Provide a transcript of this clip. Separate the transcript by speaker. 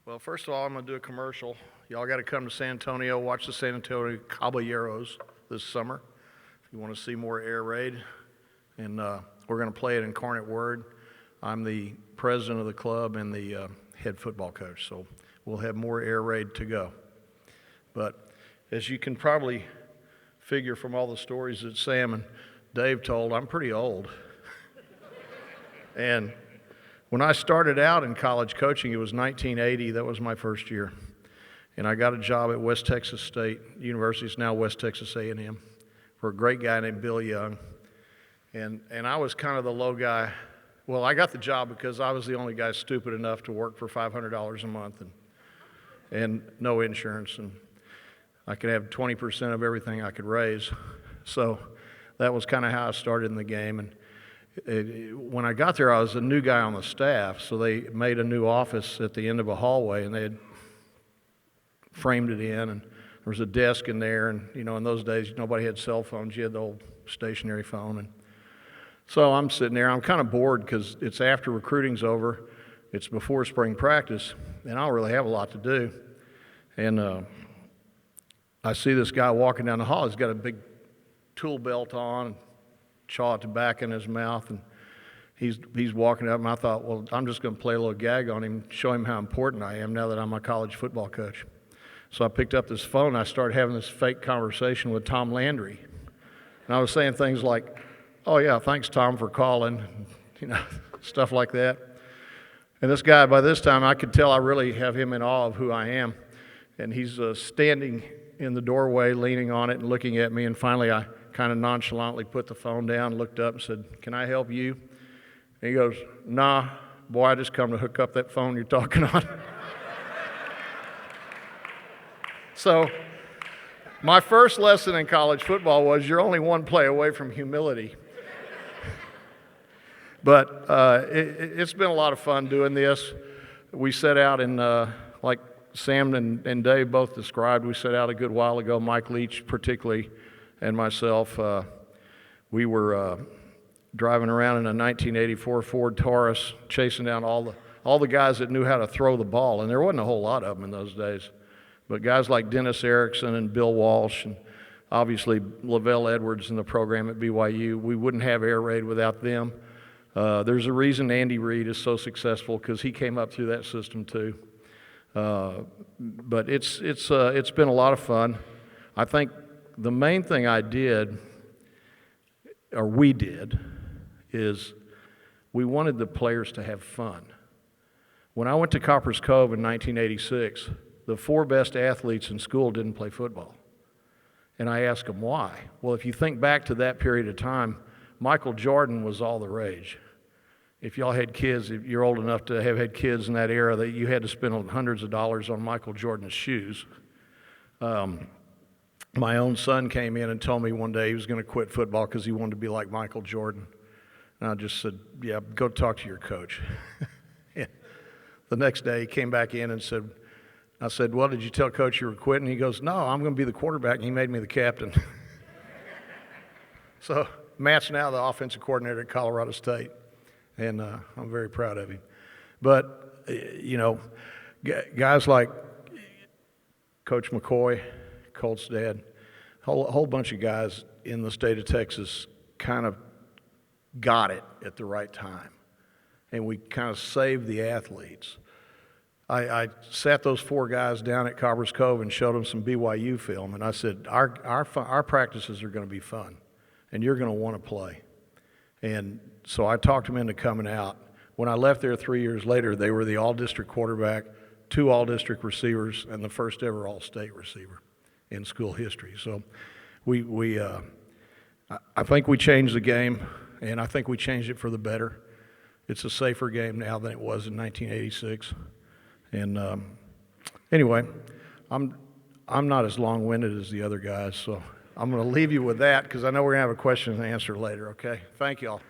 Speaker 1: Well, first of all, I'm going to do a commercial. Y'all got to come to San Antonio, watch the San Antonio Caballeros this summer if you want to see more air raid. And we're going to play at Incarnate Word. I'm the president of the club and the head football coach, so we'll have more air raid to go. But as you can probably figure from all the stories that Sam and Dave told, I'm pretty old. And when I started out in college coaching, it was 1980. That was my first year. And I got a job at West Texas State University. It's now West Texas A&M for a great guy named Bill Young. And I was kind of the low guy. Well, I got the job because I was the only guy stupid enough to work for $500 a month and no insurance. And I could have 20% of everything I could raise. So that was kind of how I started in the game. And when I got there, I was a new guy on the staff, so they made a new office at the end of a hallway, and they had framed it in, and there was a desk in there, and, you know, in those days, nobody had cell phones. You had the old stationary phone, and so I'm sitting there. I'm kind of bored because it's after recruiting's over. It's before spring practice, and I don't really have a lot to do. And I see this guy walking down the hall. He's got a big tool belt on, chaw of tobacco in his mouth, and he's walking up, and I thought, well, I'm just going to play a little gag on him, show him how important I am now that I'm a college football coach. So I picked up this phone, and I started having this fake conversation with Tom Landry. And I was saying things like, oh, yeah, thanks, Tom, for calling, you know, stuff like that. And this guy, by this time, I could tell I really have him in awe of who I am. And he's standing in the doorway, leaning on it and looking at me, and finally I kind of nonchalantly put the phone down, looked up and said, can I help you? And he goes, nah, boy, I just come to hook up that phone you're talking on. So my first lesson in college football was you're only one play away from humility. But it's been a lot of fun doing this. We set out in, like Sam and Dave both described, we set out a good while ago, Mike Leach particularly, and myself, we were driving around in a 1984 Ford Taurus, chasing down all the guys that knew how to throw the ball, and there wasn't a whole lot of them in those days. But guys like Dennis Erickson and Bill Walsh, and obviously Lavelle Edwards in the program at BYU, we wouldn't have air raid without them. There's a reason Andy Reid is so successful because he came up through that system too. But it's been a lot of fun. I think the main thing I did, or we did, is we wanted the players to have fun. When I went to Copper's Cove in 1986, the 4 best athletes in school didn't play football. And I asked them why. Well, if you think back to that period of time, Michael Jordan was all the rage. If y'all had kids, if you're old enough to have had kids in that era, that you had to spend hundreds of dollars on Michael Jordan's shoes. My own son came in and told me one day he was going to quit football because he wanted to be like Michael Jordan. And I just said, yeah, go talk to your coach. Yeah. The next day he came back in and said, I said, well, did you tell coach you were quitting? He goes, no, I'm going to be the quarterback, and he made me the captain. So Matt's now the offensive coordinator at Colorado State, and I'm very proud of him. But, you know, guys like Coach McCoy, Colt's dad, a whole bunch of guys in the state of Texas kind of got it at the right time. And we kind of saved the athletes. I sat those 4 guys down at Copper's Cove and showed them some BYU film, and I said, our practices are going to be fun, and you're going to want to play. And so I talked them into coming out. When I left there 3 years later, they were the all-district quarterback, 2 all-district receivers, and the first ever all-state receiver in school history. So I think we changed the game, and I think we changed it for the better. It's a safer game now than it was in 1986. And anyway, I'm not as long-winded as the other guys, so I'm going to leave you with that because I know we're going to have a question and answer later, okay? Thank you all.